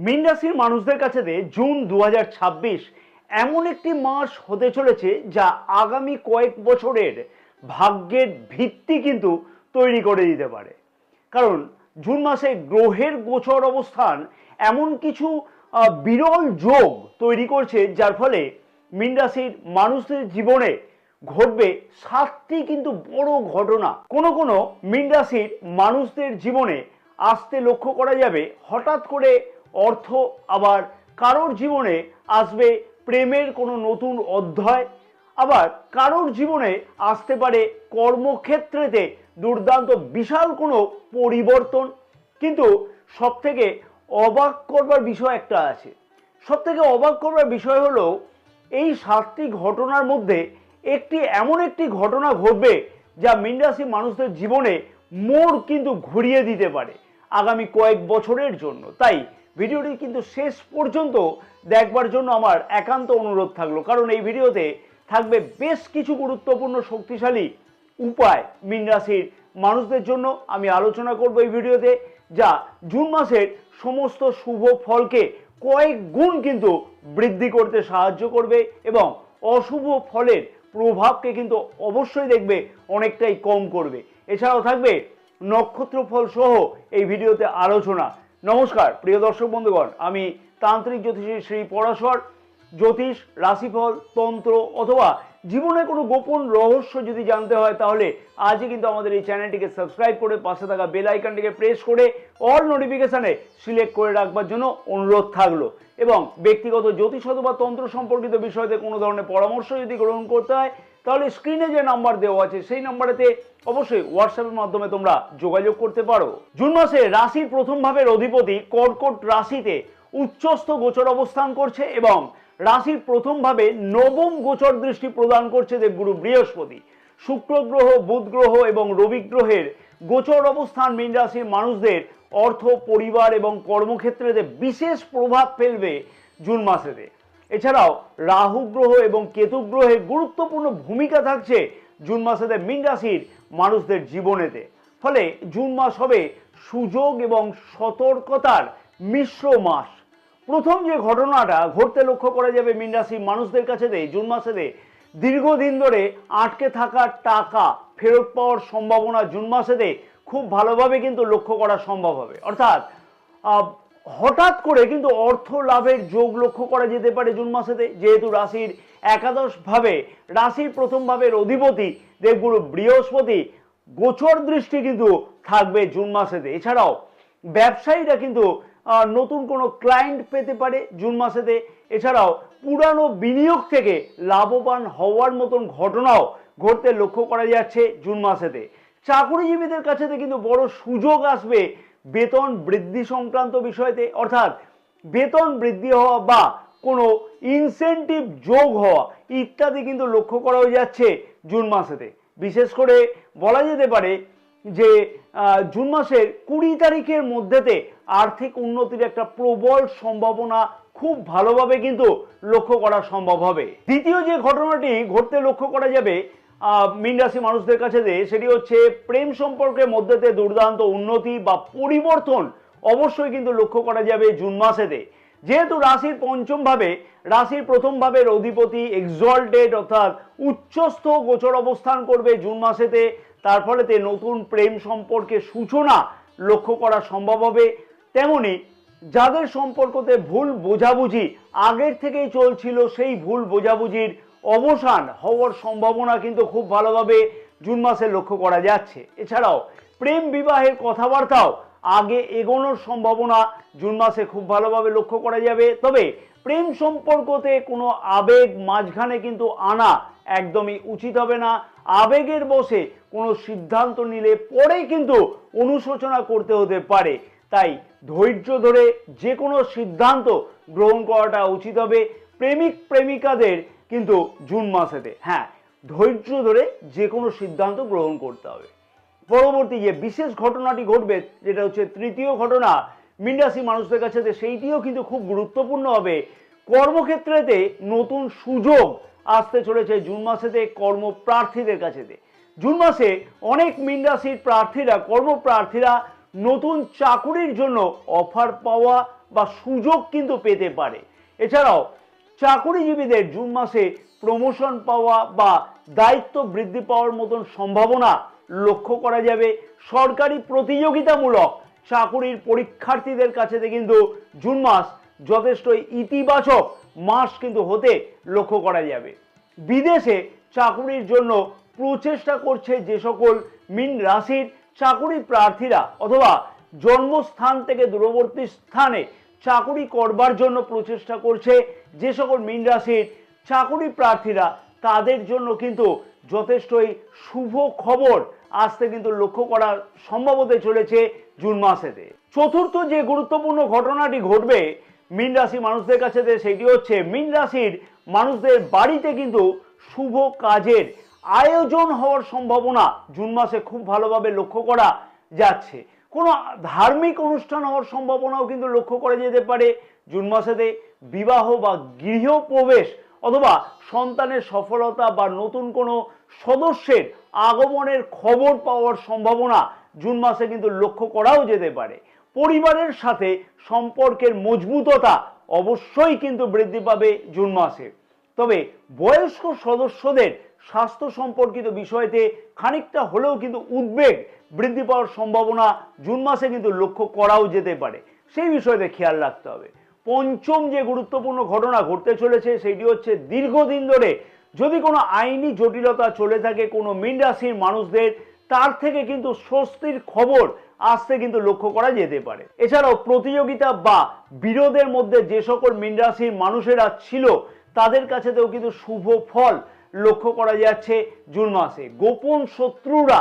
মীন রাশির মানুষদের কাছে জুন 2026 এমন একটি মাস হতে চলেছে যা আগামী কয়েক বছরের ভাগ্যের ভিত্তি কিন্তু তৈরি করে দিতে পারে। কারণ জুন মাসে গ্রহের গোচর অবস্থান এমন কিছু বিরল যোগ তৈরি করছে, যার ফলে মীন রাশির মানুষদের জীবনে ঘটবে 7টি কিন্তু বড় ঘটনা। কোনো কোনো মীন রাশির মানুষদের জীবনে আসতে লক্ষ্য করা যাবে হঠাৎ করে অর্থ, আবার কারোর জীবনে আসবে প্রেমের কোনো নতুন অধ্যায়, আবার কারোর জীবনে আসতে পারে কর্মক্ষেত্রেতে দুর্দান্ত বিশাল কোনো পরিবর্তন। কিন্তু সবথেকে অবাক করবার বিষয় একটা আছে। সবথেকে অবাক করবার বিষয় হলো এই 7টি ঘটনার মধ্যে এমন একটি ঘটনা ঘটবে যা মীন রাশি মানুষদের জীবনে মোড় কিন্তু ঘুরিয়ে দিতে পারে আগামী কয়েক বছরের জন্য। তাই ভিডিওটি কিন্তু শেষ পর্যন্ত দেখবার জন্য আমার একান্ত অনুরোধ থাকলো, কারণ এই ভিডিওতে থাকবে বেশ কিছু গুরুত্বপূর্ণ শক্তিশালী উপায় মীন রাশির মানুষদের জন্য। আমি আলোচনা করব এই ভিডিওতে, যা জুন মাসের সমস্ত শুভ ফলকে কয়েক গুণ কিন্তু বৃদ্ধি করতে সাহায্য করবে এবং অশুভ ফলের প্রভাবকে কিন্তু অবশ্যই দেখবে অনেকটাই কম করবে। এছাড়াও থাকবে নক্ষত্র ফল সহ এই ভিডিওতে আলোচনা। নমস্কার প্রিয় দর্শক বন্ধুগণ, আমি তান্ত্রিক জ্যোতিষী শ্রী পরাশর। জ্যোতিষ, রাশিফল, তন্ত্র অথবা জীবনে কোনো গোপন রহস্য যদি জানতে হয় তাহলে আজই কিন্তু আমাদের এই চ্যানেলটিকে সাবস্ক্রাইব করে পাশে থাকা বেল আইকনটিকে প্রেস করে অল নোটিফিকেশনে সিলেক্ট করে রাখবার জন্য অনুরোধ থাকলো। এবং ব্যক্তিগত জ্যোতিষ অথবা তন্ত্র সম্পর্কিত বিষয়তে কোনো ধরনের পরামর্শ যদি গ্রহণ করতে হয় তাহলে স্ক্রিনে যে নাম্বার দেওয়া আছে সেই নাম্বারেতে অবশ্যই হোয়াটসঅ্যাপের মাধ্যমে তোমরা যোগাযোগ করতে পারো। জুন মাসে রাশির প্রথম ভাবের অধিপতি কর্কট রাশিতে উচ্চস্থ গোচর অবস্থান করছে এবং রাশির প্রথম ভাবে নবম গোচর দৃষ্টি প্রদান করছে দেবগুরু বৃহস্পতি। শুক্র গ্রহ, বুধ গ্রহ এবং রবি গ্রহের গোচর অবস্থান মীন রাশির মানুষদের অর্থ, পরিবার এবং কর্মক্ষেত্রে বিশেষ প্রভাব ফেলবে জুন মাসেতে। এছাড়াও রাহু গ্রহ এবং কেতু গ্রহের গুরুত্বপূর্ণ ভূমিকা থাকছে জুন মাসেতে মীন রাশির মানুষদের জীবনেতে। ফলে জুন মাস হবে সুযোগ এবং সতর্কতার মিশ্র মাস। প্রথম যে ঘটনাটা ঘটতে লক্ষ্য করা যাবে মীন রাশির মানুষদের কাছে জুন মাসেতে দীর্ঘদিন ধরে আটকে থাকা টাকা ফেরত পাওয়ার সম্ভাবনা জুন মাসেতে খুব ভালোভাবে কিন্তু লক্ষ্য করা সম্ভব হবে। অর্থাৎ হঠাৎ করে কিন্তু অর্থ লাভের যোগ লক্ষ্য করা যেতে পারে জুন মাসেতে, যেহেতু রাশির একাদশ ভাবে রাশির প্রথম ভাবের অধিপতি দেবগুরু বৃহস্পতি গোচর দৃষ্টি কিন্তু থাকবে জুন মাসেতে। এছাড়াও ব্যবসায়ীরা কিন্তু নতুন কোনো ক্লায়েন্ট পেতে পারে জুন মাসেতে। এছাড়াও পুরানো বিনিয়োগ থেকে লাভবান হওয়ার মতন ঘটনাও ঘটতে লক্ষ্য করা যাচ্ছে জুন মাসেতে। চাকরিজীবীদের কাছে কিন্তু বড় সুযোগ আসবে বেতন বৃদ্ধি সংক্রান্ত বিষয়তে, অর্থাৎ বেতন বৃদ্ধি হওয়া বা কোনো ইনসেন্টিভ যোগ হওয়া ইত্যাদি কিন্তু লক্ষ্য করা যাচ্ছে জুন মাসেতে। বিশেষ করে বলা যেতে পারে যে জুন মাসের 20 তারিখের মধ্যেতে আর্থিক উন্নতির একটা প্রবল সম্ভাবনা খুব ভালোভাবে কিন্তু লক্ষ্য করা সম্ভব হবে। দ্বিতীয় যে ঘটনাটি ঘটতে লক্ষ্য করা যাবে মীন রাশি মানুষদের কাছে সেটি হচ্ছে প্রেম সম্পর্কের মধ্যেতে দুর্দান্ত উন্নতি বা পরিবর্তন অবশ্যই কিন্তু লক্ষ্য করা যাবে জুন মাসেতে। যেহেতু রাশির পঞ্চম ভাবে রাশির প্রথম ভাবের অধিপতি এক্সল্টেড অর্থাৎ উচ্চস্থ গোচর অবস্থান করবে জুন মাসেতে, তার ফলেতে নতুন প্রেম সম্পর্কের সূচনা লক্ষ্য করা সম্ভব হবে। তেমনি যাদের সম্পর্কতে ভুল বোঝাবুঝি আগের থেকেই চলছিল সেই ভুল বোঝাবুঝির অবসান হওয়ার সম্ভাবনা কিন্তু খুব ভালোভাবে জুন মাসে লক্ষ্য করা যাচ্ছে। এছাড়াও প্রেম বিবাহের কথাবার্তাও আগে এগোনোর সম্ভাবনা জুন মাসে খুব ভালোভাবে লক্ষ্য করা যাবে। তবে প্রেম সম্পর্কতে কোনো আবেগ মাঝখানে কিন্তু আনা একদমই উচিত হবে না। আবেগের বশে কোনো সিদ্ধান্ত নিলে পরে কিন্তু অনুশোচনা করতে হতে পারে। তাই ধৈর্য ধরে যে কোনো সিদ্ধান্ত গ্রহণ করাটা উচিত হবে প্রেমিক প্রেমিকাদের কিন্তু জুন মাসেতে। হ্যাঁ, ধৈর্য ধরে যে কোনো সিদ্ধান্ত গ্রহণ করতে হবে। পরবর্তী যে বিশেষ ঘটনাটি ঘটবে, যেটা হচ্ছে তৃতীয় ঘটনা মীন রাশি মানুষদের কাছে, সেইটিও কিন্তু খুব গুরুত্বপূর্ণ হবে। কর্মক্ষেত্রেতে নতুন সুযোগ আসতে চলেছে জুন মাসেতে কর্মপ্রার্থীদের কাছে। জুন মাসে অনেক মীন রাশির প্রার্থীরা কর্মপ্রার্থীরা নতুন চাকুরির জন্য অফার পাওয়া বা সুযোগ কিন্তু পেতে পারে। এছাড়াও চাকরিজীবীদের জুন মাসে প্রমোশন পাওয়া বা দায়িত্ব বৃদ্ধি পাওয়ার মতন সম্ভাবনা লক্ষ্য করা যাবে। সরকারি প্রতিযোগিতামূলক চাকরির পরীক্ষার্থীদের কাছে কিন্তু জুন মাস যথেষ্ট ইতিবাচক মাস কিন্তু হতে লক্ষ্য করা যাবে। বিদেশে চাকরির জন্য প্রচেষ্টা করছে যে সকল মীন রাশির চাকরি প্রার্থীরা অথবা জন্মস্থান থেকে দূরবর্তী স্থানে চাকরি করবার জন্য প্রচেষ্টা করছে যে সকল মীন রাশির চাকরি প্রার্থীরা, তাদের জন্য কিন্তু যথেষ্টই শুভ খবর আসতে কিন্তু লক্ষ্য করা সম্ভব হতে চলেছে জুন মাসেতে। চতুর্থ যে গুরুত্বপূর্ণ ঘটনাটি ঘটবে মীন রাশি মানুষদের কাছে, সেটি হচ্ছে মীন রাশির মানুষদের বাড়িতে কিন্তু শুভ কাজের আয়োজন হওয়ার সম্ভাবনা জুন মাসে খুব ভালোভাবে লক্ষ্য করা যাচ্ছে। কোনো ধার্মিক অনুষ্ঠান হওয়ার সম্ভাবনাও কিন্তু লক্ষ্য করা যেতে পারে জুন মাসেতে। বিবাহ বা গৃহপ্রবেশ অথবা সন্তানের সফলতা বা নতুন কোনো সদস্যের আগমনের খবর পাওয়ার সম্ভাবনা জুন মাসে কিন্তু লক্ষ্য করাও যেতে পারে। পরিবারের সাথে সম্পর্কের মজবুততা অবশ্যই কিন্তু বৃদ্ধি পাবে জুন মাসে। তবে বয়স্ক সদস্যদের স্বাস্থ্য সম্পর্কিত বিষয়তে খানিকটা হলেও কিন্তু উদ্বেগ বৃদ্ধি পাওয়ার সম্ভাবনা জুন মাসে কিন্তু লক্ষ্য করাও যেতে পারে, সেই বিষয়তে খেয়াল রাখতে হবে। পঞ্চম যে গুরুত্বপূর্ণ ঘটনা ঘটতে চলেছে সেটি হচ্ছে দীর্ঘদিন ধরে যদি কোনো আইনি জটিলতা চলে থাকে কোনো মীন রাশির মানুষদের, তার থেকে কিন্তু স্বস্তির খবর আসতে কিন্তু লক্ষ্য করা যেতে পারে। এছাড়াও প্রতিযোগিতা বা বিরোধের মধ্যে যে সকল মীন রাশির মানুষেরা ছিল তাদের কাছেতেও কিন্তু শুভ ফল লক্ষ্য করা যাচ্ছে জুন মাসে। গোপন শত্রুরা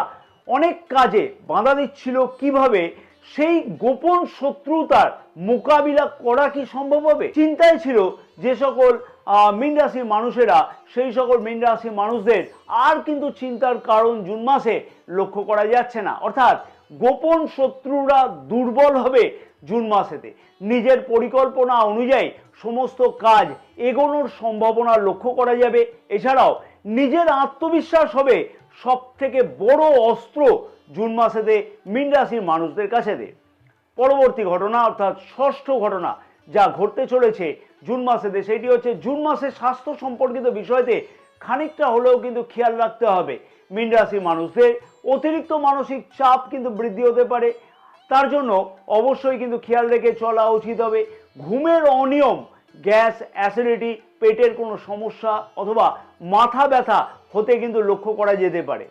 অনেক কাজে বাধা দিচ্ছিল, কিভাবে সেই গোপন শত্রুতার মোকাবিলা করা কি সম্ভব হবে চিন্তায় ছিল যে সকল মীন রাশির মানুষেরা, সেই সকল মীন রাশির মানুষদের আর কিন্তু চিন্তার কারণ জুন মাসে লক্ষ্য করা যাচ্ছে না। অর্থাৎ গোপন শত্রুরা দুর্বল হবে জুন মাসেতে। নিজের পরিকল্পনা অনুযায়ী সমস্ত কাজ এগোনোর সম্ভাবনা লক্ষ্য করা যাবে। এছাড়াও নিজের আত্মবিশ্বাস হবে সব থেকে বড় অস্ত্র জুন মাসেতে মীন রাশির মানুষদের কাছেতে। পরবর্তী ঘটনা অর্থাৎ ষষ্ঠ ঘটনা যা ঘটতে চলেছে জুন মাসেতে সেটি হচ্ছে জুন মাসে স্বাস্থ্য সম্পর্কিত বিষয়তে খানিকটা হলেও কিন্তু খেয়াল রাখতে হবে মীন রাশির মানুষদের। অতিরিক্ত মানসিক চাপ কিন্তু বৃদ্ধি হতে পারে, তার জন্য অবশ্যই কিন্তু খেয়াল রেখে চলা উচিত হবে। ঘুমের অনিয়ম, গ্যাস, অ্যাসিডিটি, পেটের কোনো সমস্যা অথবা মাথা ব্যথা হতে কিন্তু লক্ষ্য করা যেতে পারে।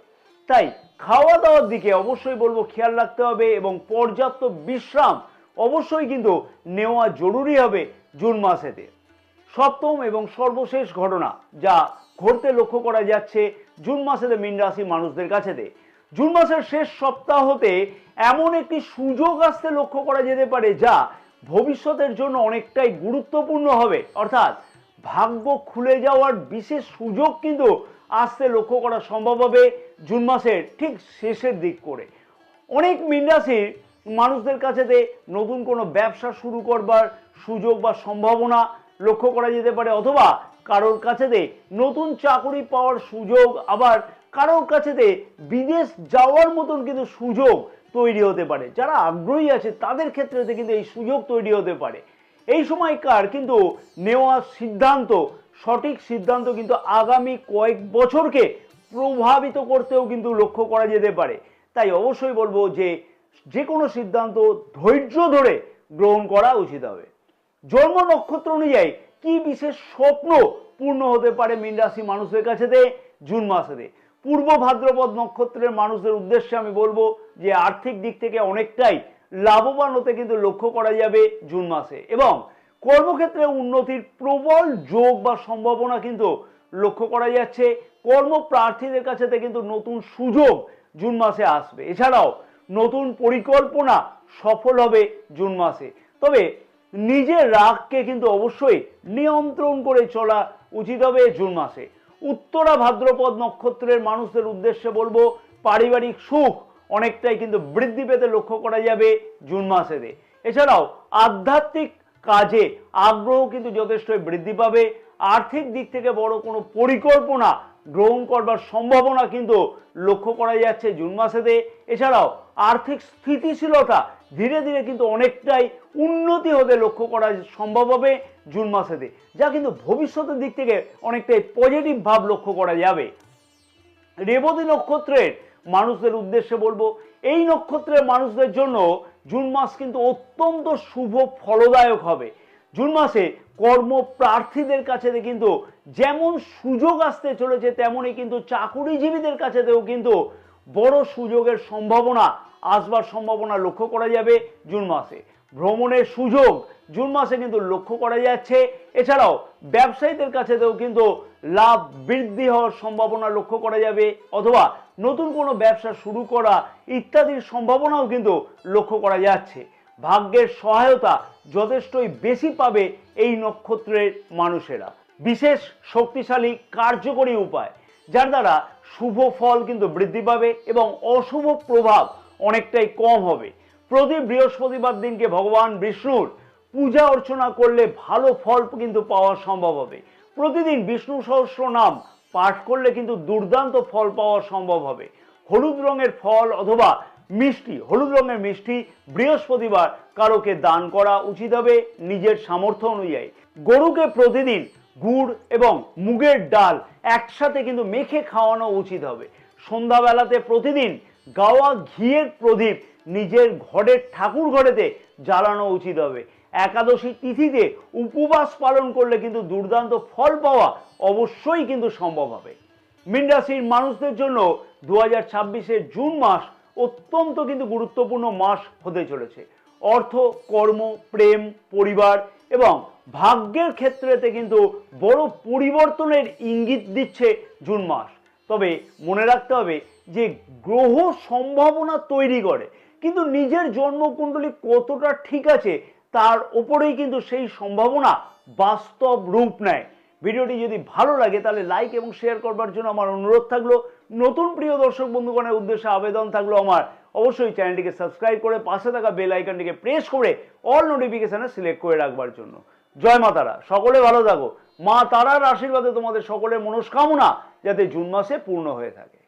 তাই খাওয়া দাওয়ার দিকে অবশ্যই বলবো খেয়াল রাখতে হবে এবং পর্যাপ্ত বিশ্রাম অবশ্যই কিন্তু নেওয়া জরুরি হবে জুন মাসেতে। সপ্তম এবং সর্বশেষ ঘটনা যা ঘটতে লক্ষ্য করা যাচ্ছে জুন মাসেতে মীন রাশির মানুষদের কাছেতে, জুন মাসের শেষ সপ্তাহতে এমন একটি সুযোগ আসতে লক্ষ্য করা যেতে পারে যা ভবিষ্যতের জন্য অনেকটাই গুরুত্বপূর্ণ হবে। অর্থাৎ ভাগ্য খুলে যাওয়ার বিশেষ সুযোগ কিন্তু আসতে লক্ষ্য করা সম্ভব হবে জুন মাসের ঠিক শেষের দিক করে। অনেক মীন রাশির মানুষদের কাছেতে নতুন কোনো ব্যবসা শুরু করবার সুযোগ বা সম্ভাবনা লক্ষ্য করা যেতে পারে, অথবা কারোর কাছেতে নতুন চাকরি পাওয়ার সুযোগ, আবার কারোর কাছেতে বিদেশ যাওয়ার মতন কিন্তু সুযোগ তৈরি হতে পারে। যারা আগ্রহী আছে তাদের ক্ষেত্রে কিন্তু এই সুযোগ তৈরি হতে পারে। এই সময়কার কিন্তু নেওয়া সিদ্ধান্ত, সঠিক সিদ্ধান্ত কিন্তু আগামী কয়েক বছরকে প্রভাবিত করতেও কিন্তু লক্ষ্য করা যেতে পারে। তাই অবশ্যই বলবো যে কোনো সিদ্ধান্ত ধৈর্য ধরে গ্রহণ করা উচিত হবে। জন্ম নক্ষত্র অনুযায়ী কি বিশেষ স্বপ্ন পূর্ণ হতে পারে মীন রাশি মানুষদের কাছেতে জুন মাসেতে? পূর্ব ভাদ্রপদ নক্ষত্রের মানুষদের উদ্দেশ্যে আমি বলবো যে আর্থিক দিক থেকে অনেকটাই লাভবান হতে কিন্তু লক্ষ্য করা যাবে জুন মাসে, এবং কর্মক্ষেত্রে উন্নতির প্রবল যোগ বা সম্ভাবনা কিন্তু লক্ষ্য করা যাচ্ছে। কর্মপ্রার্থীদের কাছে কিন্তু নতুন সুযোগ জুন মাসে আসবে। এছাড়াও নতুন পরিকল্পনা সফল হবে জুন মাসে। তবে নিজের রাগকে কিন্তু অবশ্যই নিয়ন্ত্রণ করে চলা উচিত হবে জুন মাসে। উত্তরা ভাদ্রপদ নক্ষত্রের মানুষদের উদ্দেশ্যে বলবো পারিবারিক সুখ অনেকটাই কিন্তু বৃদ্ধি পেতে লক্ষ্য করা যাবে জুন মাসেতে। এছাড়াও আধ্যাত্মিক কাজে আগ্রহ কিন্তু যথেষ্ট বৃদ্ধি পাবে। আর্থিক দিক থেকে বড় কোনো পরিকল্পনা গ্রহণ করবার সম্ভাবনা কিন্তু লক্ষ্য করা যাচ্ছে জুন মাসেতে। এছাড়াও আর্থিক স্থিতিশীলতা ধীরে ধীরে কিন্তু অনেকটাই উন্নতি হতে লক্ষ্য করা সম্ভব হবে জুন মাসেতে, যা কিন্তু ভবিষ্যতের দিক থেকে অনেকটাই পজিটিভ ভাব লক্ষ্য করা যাবে। রেবতী নক্ষত্রের মানুষদের উদ্দেশ্যে বলবো, এই নক্ষত্রের মানুষদের জন্য জুন মাস কিন্তু অত্যন্ত শুভ ফলদায়ক হবে। জুন মাসে কর্মপ্রার্থীদের কাছে কিন্তু যেমন সুযোগ আসতে চলেছে, তেমনই কিন্তু চাকুরিজীবীদের কাছেতেও কিন্তু বড় সুযোগের সম্ভাবনা আসবার সম্ভাবনা লক্ষ্য করা যাবে জুন মাসে। ভ্রমণের সুযোগ জুন মাসে কিন্তু লক্ষ্য করা যাচ্ছে। এছাড়াও ব্যবসায়ীদের কাছেতেও কিন্তু লাভ বৃদ্ধি হওয়ার সম্ভাবনা লক্ষ্য করা যাবে, অথবা নতুন কোনো ব্যবসা শুরু করা ইত্যাদির সম্ভাবনাও কিন্তু লক্ষ্য করা যাচ্ছে। ভাগ্যের সহায়তা যথেষ্টই বেশি পাবে এই নক্ষত্রের মানুষেরা। বিশেষ শক্তিশালী কার্যকরী উপায় যার দ্বারা শুভ ফল কিন্তু বৃদ্ধি পাবে এবং অশুভ প্রভাব অনেকটাই কম হবে। প্রতি বৃহস্পতিবার দিনকে ভগবান বিষ্ণুর পূজা অর্চনা করলে ভালো ফল কিন্তু পাওয়া সম্ভব হবে। প্রতিদিন বিষ্ণু সহস্রনাম পাঠ করলে কিন্তু দুর্দান্ত ফল পাওয়া সম্ভব হবে। হলুদ রঙের ফল অথবা মিষ্টি, হলুদ রঙের মিষ্টি বৃহস্পতিবার কারোকে দান করা উচিত হবে নিজের সামর্থ্য অনুযায়ী। গরুকে প্রতিদিন গুড় এবং মুগের ডাল একসাথে কিন্তু মেখে খাওয়ানো উচিত হবে। সন্ধ্যাবেলাতে প্রতিদিন গাওয়া ঘিয়ের প্রদীপ নিজের ঘরের ঠাকুর ঘরেতে জ্বালানো উচিত হবে। একাদশী তিথিতে উপবাস পালন করলে কিন্তু দুর্দান্ত ফল পাওয়া অবশ্যই কিন্তু সম্ভব হবে। মীন রাশির মানুষদের জন্য 2026-এর জুন মাস অত্যন্ত কিন্তু গুরুত্বপূর্ণ মাস হতে চলেছে। অর্থ, কর্ম, প্রেম, পরিবার এবং ভাগ্যের ক্ষেত্রেতে কিন্তু বড় পরিবর্তনের ইঙ্গিত দিচ্ছে জুন মাস। তবে মনে রাখতে হবে যে গ্রহ সম্ভাবনা তৈরি করে, কিন্তু নিজের জন্মকুণ্ডলী কতটা ঠিক আছে তার উপরেই কিন্তু সেই সম্ভাবনা বাস্তব রূপ নেয়। ভিডিওটি যদি ভালো লাগে তাহলে লাইক এবং শেয়ার করবার জন্য আমার অনুরোধ থাকলো। নতুন প্রিয় দর্শক বন্ধুগণের উদ্দেশ্যে আবেদন থাকলো আমার, অবশ্যই চ্যানেলটিকে সাবস্ক্রাইব করে পাশে থাকা বেল আইকনটিকে প্রেস করে অল নোটিফিকেশনে সিলেক্ট করে রাখবার জন্য। জয় মা তারা, সকলে ভালো থাকো। মা তারার আশীর্বাদে তোমাদের সকলের মনস্কামনা যাতে জুন মাসে পূর্ণ হয়ে থাকে।